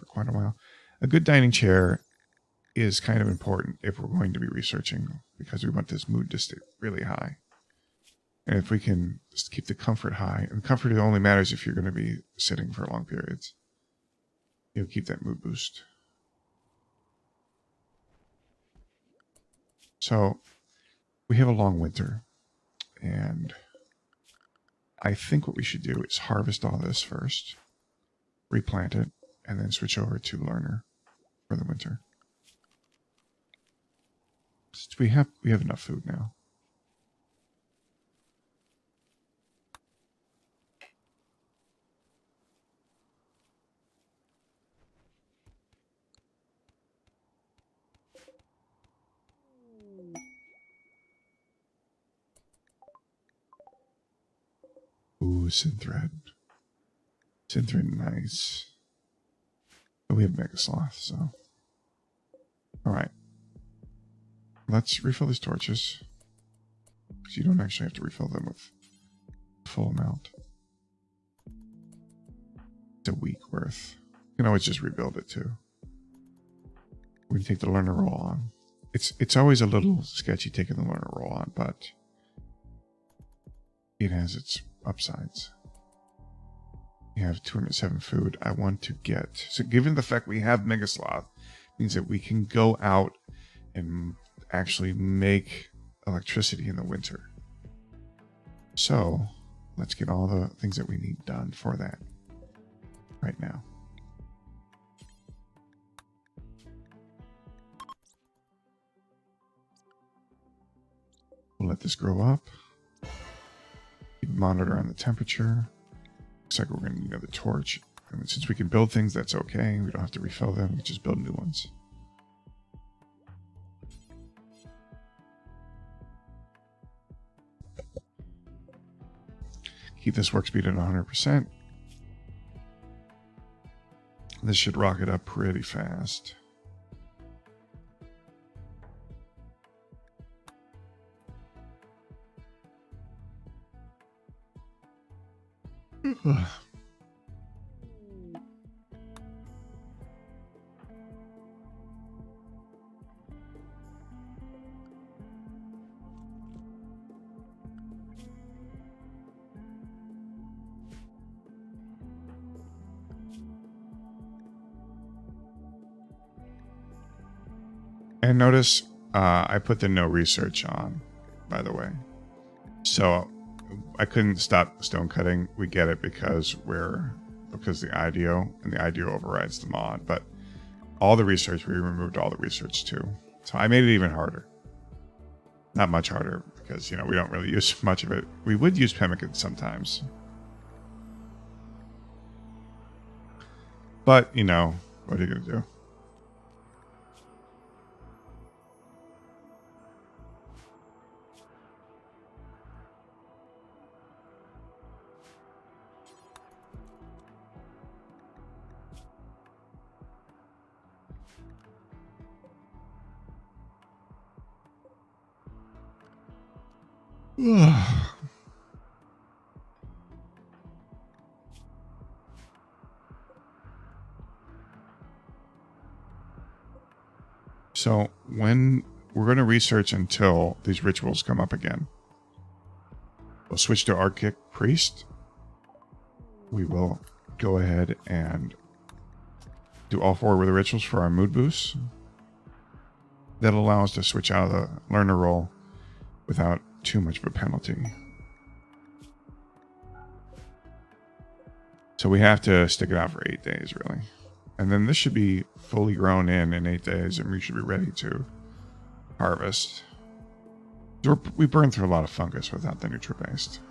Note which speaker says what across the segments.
Speaker 1: quite a while. A good dining chair is kind of important if we're going to be researching, because we want this mood to stay really high. And if we can just keep the comfort high, and comfort only matters if you're going to be sitting for long periods, you'll keep that mood boost. So we have a long winter, and I think what we should do is harvest all this first, replant it, and then switch over to learner for the winter. We have enough food now. Ooh, synthread. Synthread, nice. But we have Mega Sloth, so. Alright. Let's refill these torches. Because you don't actually have to refill them with the full amount. It's a week worth. You can always just rebuild it too. We can take the learner roll on. It's always a little sketchy taking the learner roll on, but it has its upsides. We have 207 food. I want to get... So given the fact we have Mega Sloth, means that we can go out and actually make electricity in the winter. So let's get all the things that we need done for that right now. We'll let this grow up. Keep a monitor on the temperature. Looks like we're going to need another torch. And since we can build things, that's okay. We don't have to refill them. We just build new ones. Keep this work speed at 100%. This should rocket up pretty fast. And notice I put the no research on, by the way. So I couldn't stop stone cutting. We get it because the IDO, and the IDO overrides the mod. But all the research, we removed all the research too. So I made it even harder. Not much harder because, we don't really use much of it. We would use pemmican sometimes. But, what are you going to do? So when we're going to research until these rituals come up again, we'll switch to Arctic Priest. We will go ahead and do all 4 of the rituals for our mood boosts. That'll allow us to switch out of the learner role without too much of a penalty. So we have to stick it out for 8 days, really. And then this should be fully grown in 8 days, and we should be ready to harvest. We burn through a lot of fungus without the nutri-based.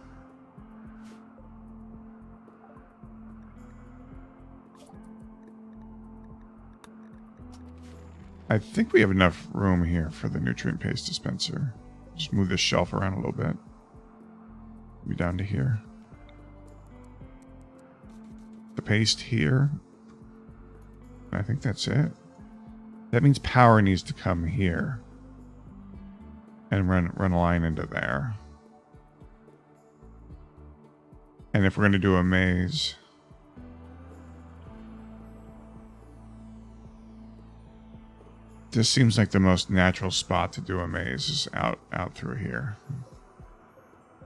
Speaker 1: I think we have enough room here for the nutrient paste dispenser. Just move this shelf around a little bit. Be down to here. The paste here. I think that's it. That means power needs to come here. And run a line into there. And if we're going to do a maze, This seems like the most natural spot to do a maze is out through here.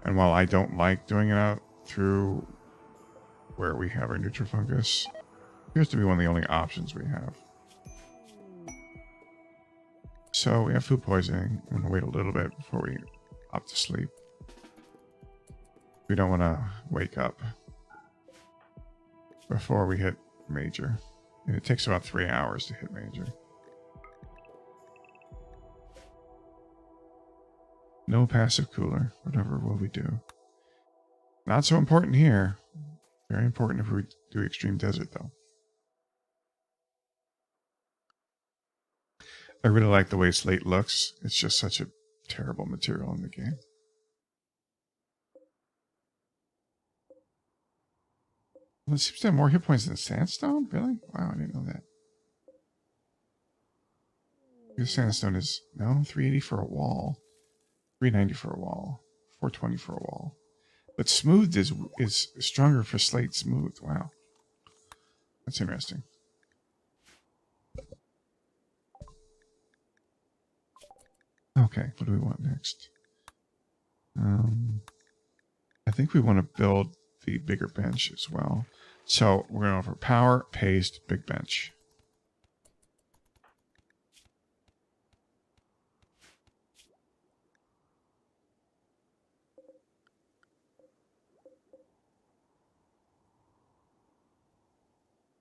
Speaker 1: And while I don't like doing it out through where we have our neutral fungus, appears to be one of the only options we have. So we have food poisoning. I'm going to wait a little bit before we opt to sleep. We don't want to wake up before we hit major. And it takes about 3 hours to hit major. No passive cooler. Whatever will we do? Not so important here. Very important if we do extreme desert, though. I really like the way slate looks. It's just such a terrible material in the game. Well, it seems to have more hit points than sandstone? Really? Wow, I didn't know that. Because sandstone is, no, 380 for a wall. 390 for a wall. 420 for a wall. But smooth is stronger for slate smooth. Wow. That's interesting. Okay, what do we want next? I think we want to build the bigger bench as well. So we're going for power, paste, big bench.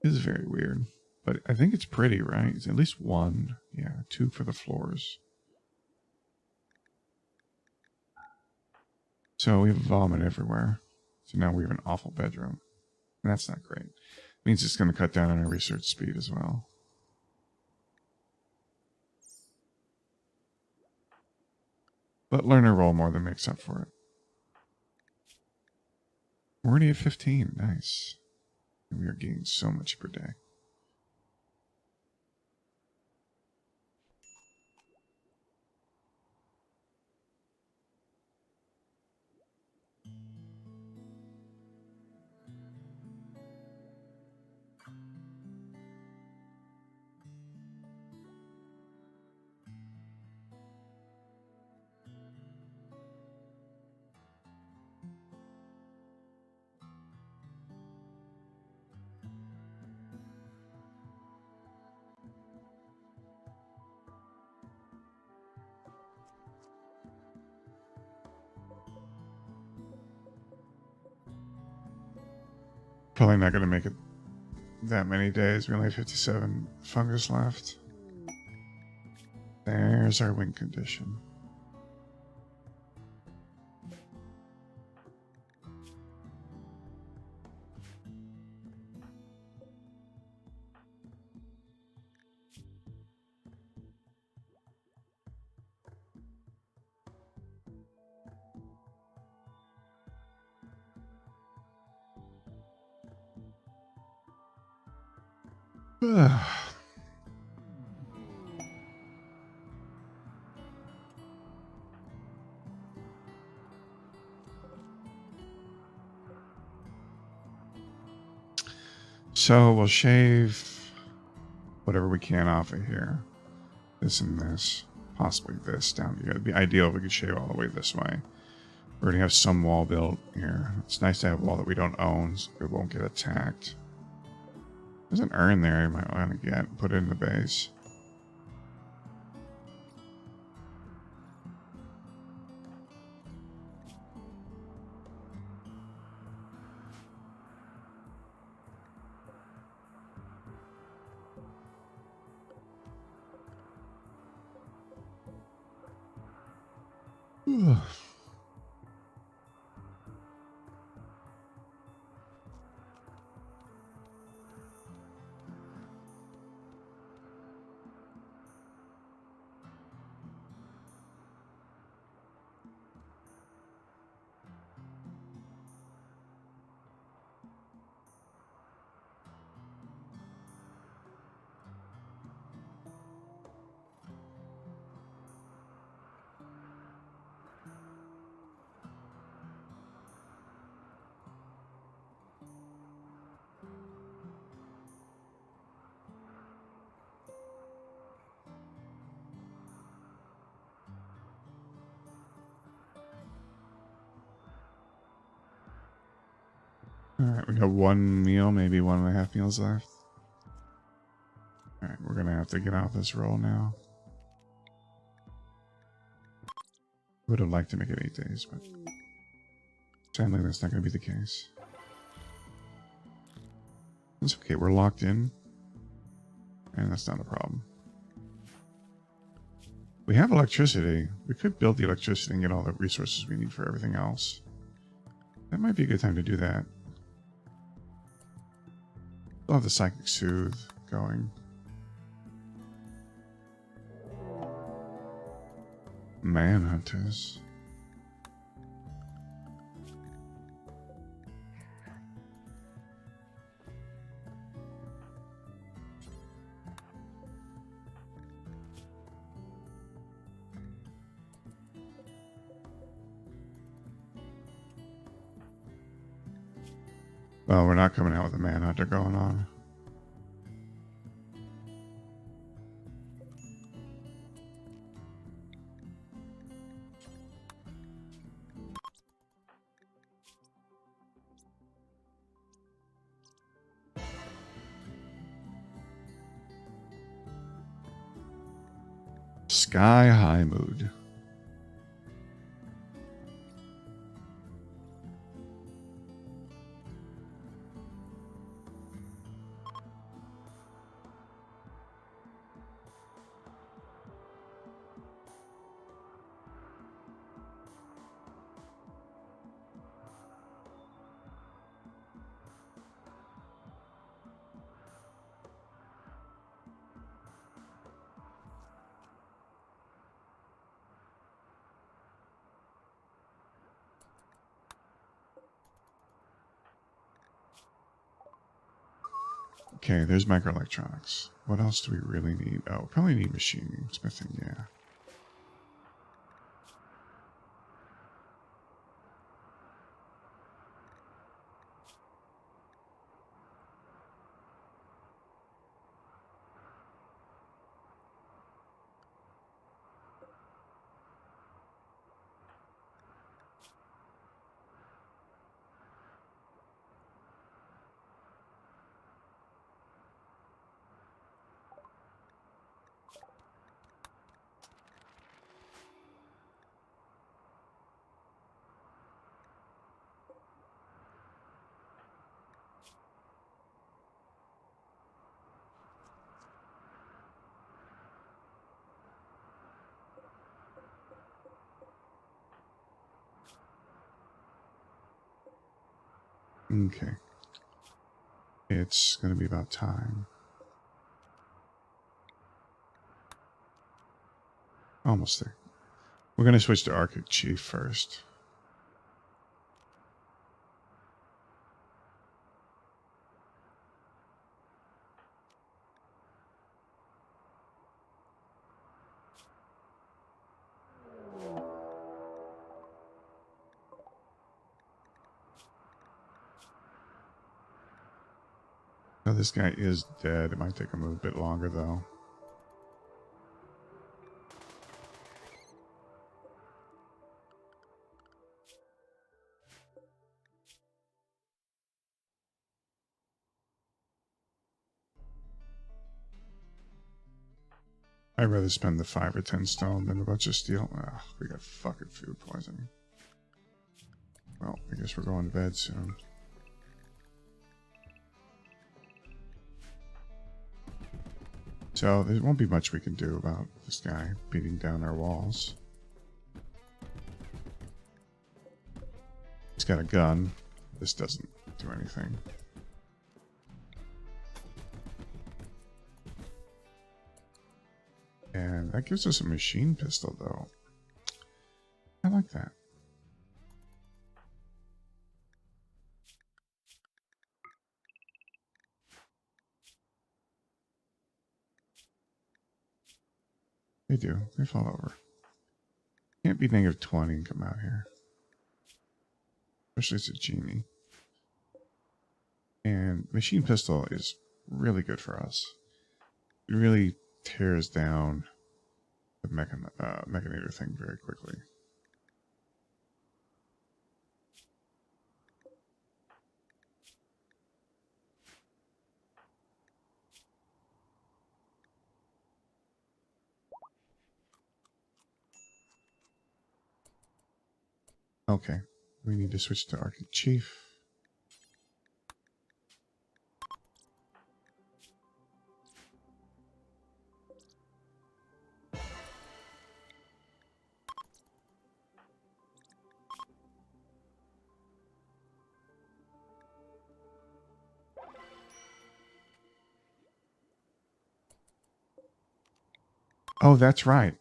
Speaker 1: This is very weird, but I think it's pretty, right? It's at least one. Yeah, 2 for the floors. So we have vomit everywhere. So now we have an awful bedroom. And that's not great. It means it's going to cut down on our research speed as well. But learner roll more than makes up for it. We're already at 15. Nice. And we are getting so much per day. Probably not going to make it that many days. We only have 57 fungus left. There's our win condition. So we'll shave whatever we can off of here. This and this. Possibly this down here. It'd be ideal if we could shave all the way this way. We already have some wall built here. It's nice to have a wall that we don't own so it won't get attacked. There's an urn there you might want to get. Put it in the base. Alright, we got one meal, maybe 1.5 meals left. Alright, we're gonna have to get off this roll now. Would have liked to make it 8 days, but sadly that's not gonna be the case. It's okay, we're locked in, and that's not a problem. We have electricity. We could build the electricity and get all the resources we need for everything else. That might be a good time to do that. We'll have the Psychic Soothe going. Manhunters. Well, we're not coming out with a Manhunter going on. Sky high mood. Okay, there's microelectronics. What else do we really need? Oh, probably need machining, smithing, yeah. Okay. It's going to be about time. Almost there. We're going to switch to Arctic Chief first. Now this guy is dead. It might take him a bit longer though. I'd rather spend the 5 or 10 stone than a bunch of steel. Ugh, we got fucking food poisoning. Well, I guess we're going to bed soon. So there won't be much we can do about this guy beating down our walls. He's got a gun. This doesn't do anything. And that gives us a machine pistol, though. I like that. They do. They fall over. Can't be negative 20 and come out here. Especially as a genie. And machine pistol is really good for us. It really tears down the mechanator thing very quickly. Okay. We need to switch to Arctic Chief. Oh, that's right.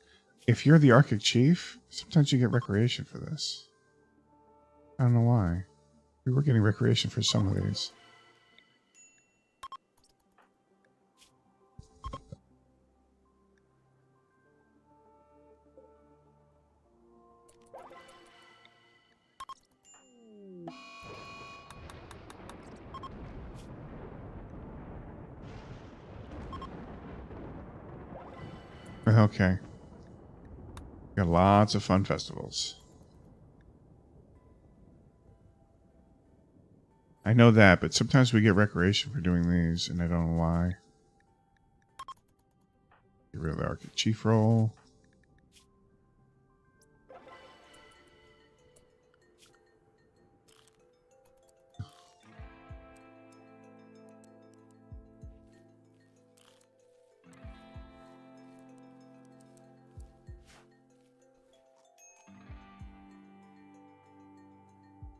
Speaker 1: If you're the Arctic Chief, sometimes you get recreation for this. I don't know why. We were getting recreation for some of these. Okay. Got lots of fun festivals. I know that, but sometimes we get recreation for doing these, and I don't know why. Get rid of the Arctic Chief role.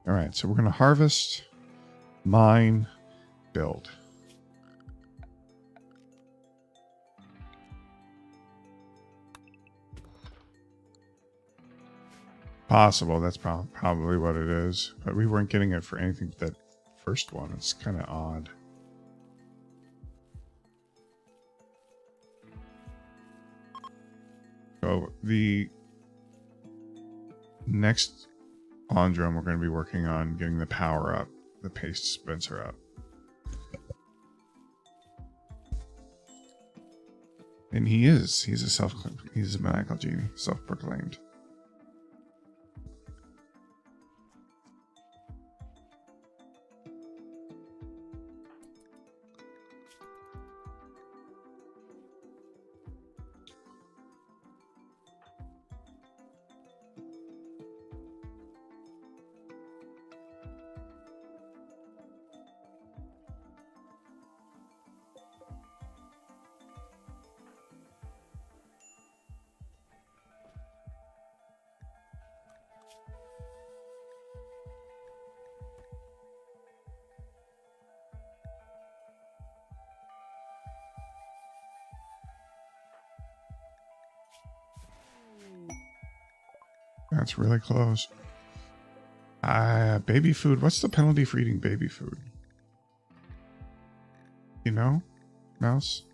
Speaker 1: All right, so we're going to harvest, mine, build. Possible, that's probably what it is. But we weren't getting it for anything but that first one. It's kind of odd. So the next Andrum, we're going to be working on getting the power up, the paste dispenser up. And he's a maniacal genie, self-proclaimed. That's really close. Baby food. What's the penalty for eating baby food? You know, Mouse?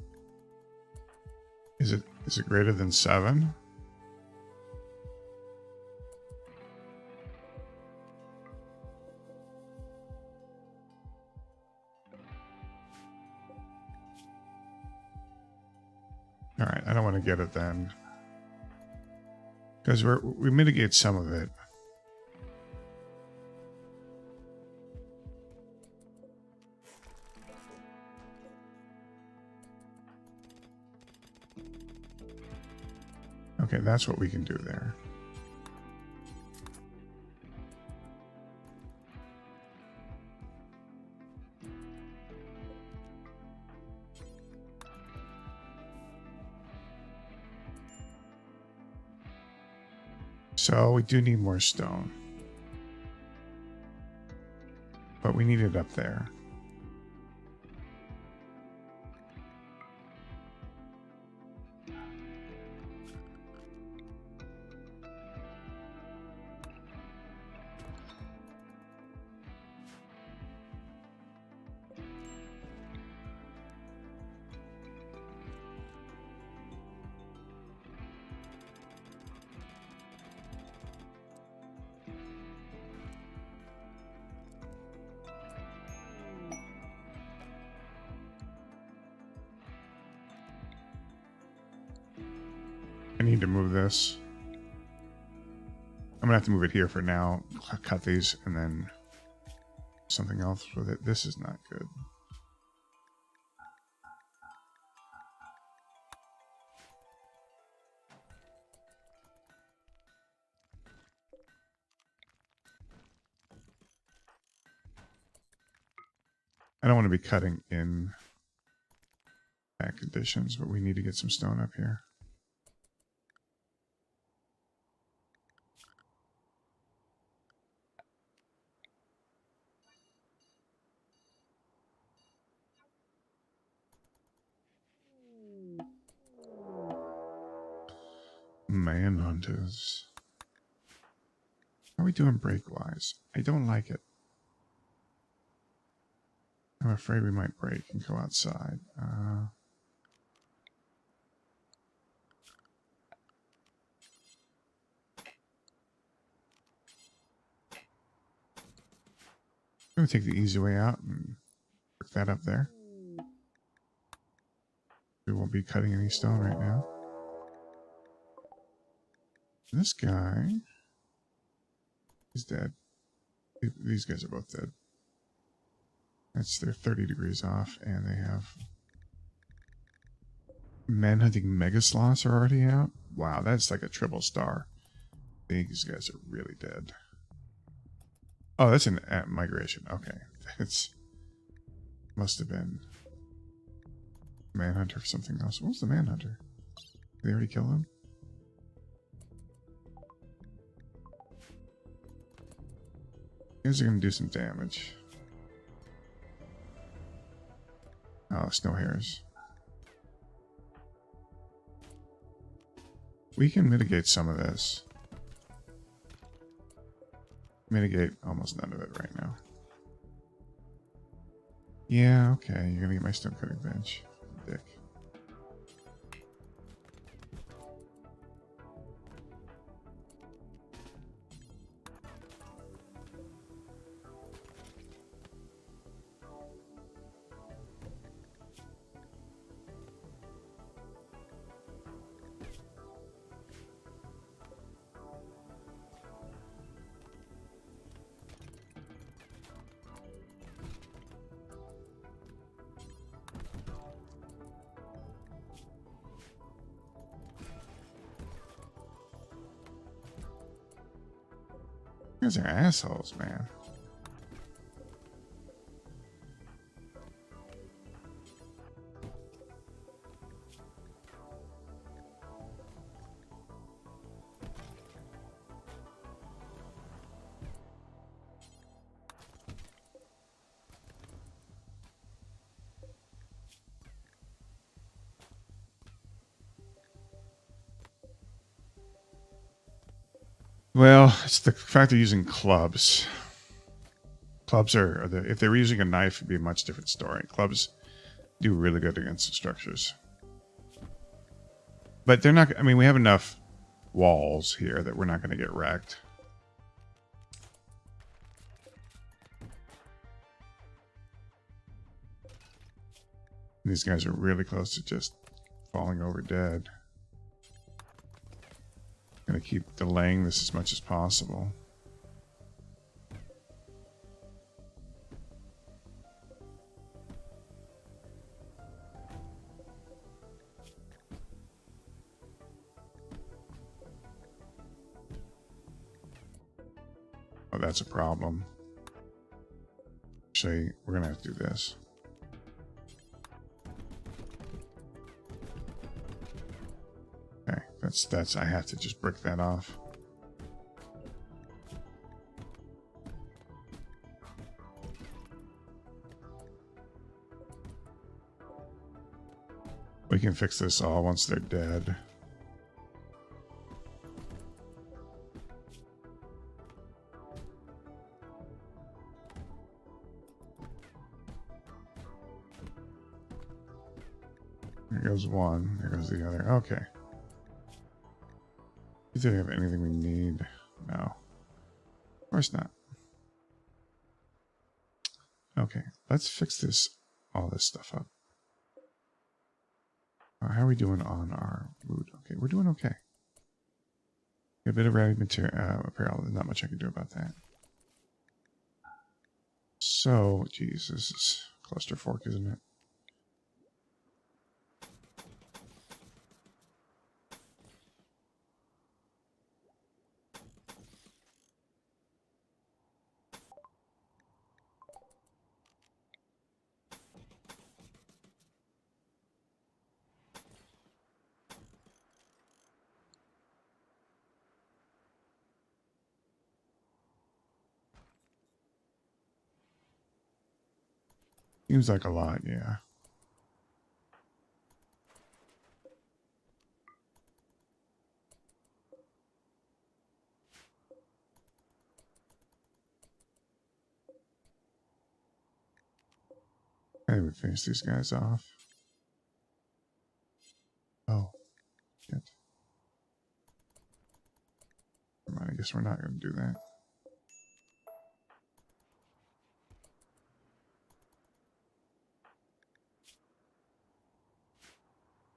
Speaker 1: Is it greater than 7? All right, I don't want to get it then, because we mitigate some of it. Okay, that's what we can do there. So we do need more stone, but we need it up there. I need to move this. I'm gonna have to move it here for now. Cut these and then something else with it. This is not good. I don't want to be cutting in bad conditions, but we need to get some stone up here. Manhunters. How are we doing break-wise? I don't like it. I'm afraid we might break and go outside. I'm going to take the easy way out and work that up there. We won't be cutting any stone right now. This guy is dead. These guys are both dead. They're 30 degrees off, and they have manhunting mega sloths are already out. Wow, that's like a triple star. These guys are really dead. Oh, that's an migration. Okay, it's must have been manhunter or something else. What was the manhunter? Did they already kill him? These are gonna do some damage. Oh, snow hares. We can mitigate some of this. Mitigate almost none of it right now. Yeah, okay. You're gonna get my stone cutting bench, dick. You guys are assholes, man. Well, it's the fact they're using clubs. Clubs if they were using a knife, it'd be a much different story. Clubs do really good against the structures. But they're not, I mean, we have enough walls here that we're not going to get wrecked. These guys are really close to just falling over dead. Gonna keep delaying this as much as possible. Oh, that's a problem. Actually, we're gonna have to do this. Okay, that's I have to just brick that off. We can fix this all once they're dead. There goes one. There goes the other. Okay. Do we have anything we need? No. Of course not. Okay, let's fix all this stuff up. How are we doing on our wood? Okay, we're doing okay. A bit of ragged material, apparel. There's not much I can do about that. So, geez, this is cluster fork, isn't it? Seems like a lot, yeah. Hey, we finish these guys off. Oh, shit. Come on, I guess we're not going to do that.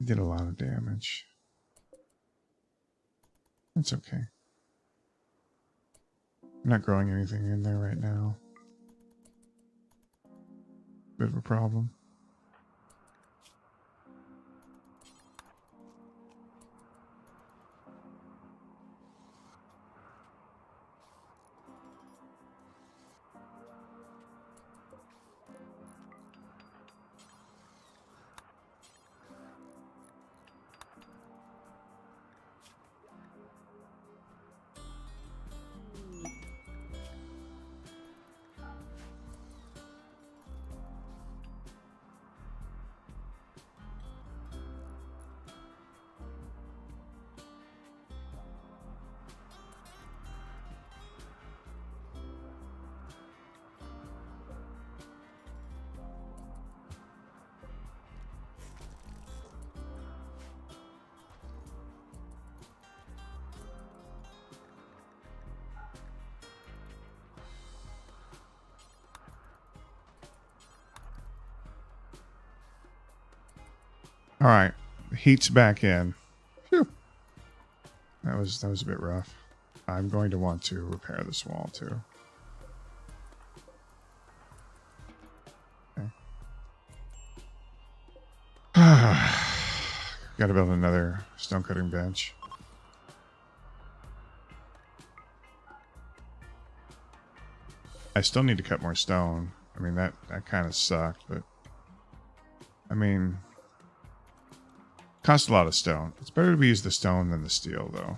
Speaker 1: Did a lot of damage. It's okay. I'm not growing anything in there right now. Bit of a problem. All right, heat's back in. Phew. That was a bit rough. I'm going to want to repair this wall too. Okay. Got to build another stone cutting bench. I still need to cut more stone. I mean, that kind of sucked, but I mean, costs a lot of stone. It's better to use the stone than the steel, though.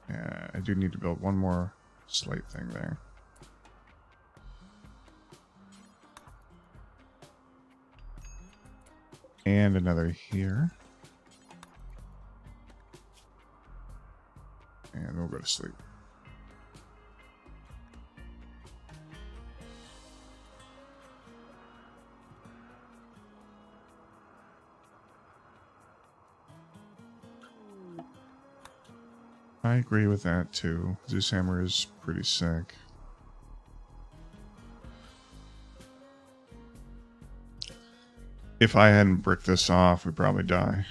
Speaker 1: Yeah, I do need to build one more slate thing there. And another here. And we'll go to sleep. I agree with that too. Zeus Hammer is pretty sick. If I hadn't bricked this off, we'd probably die.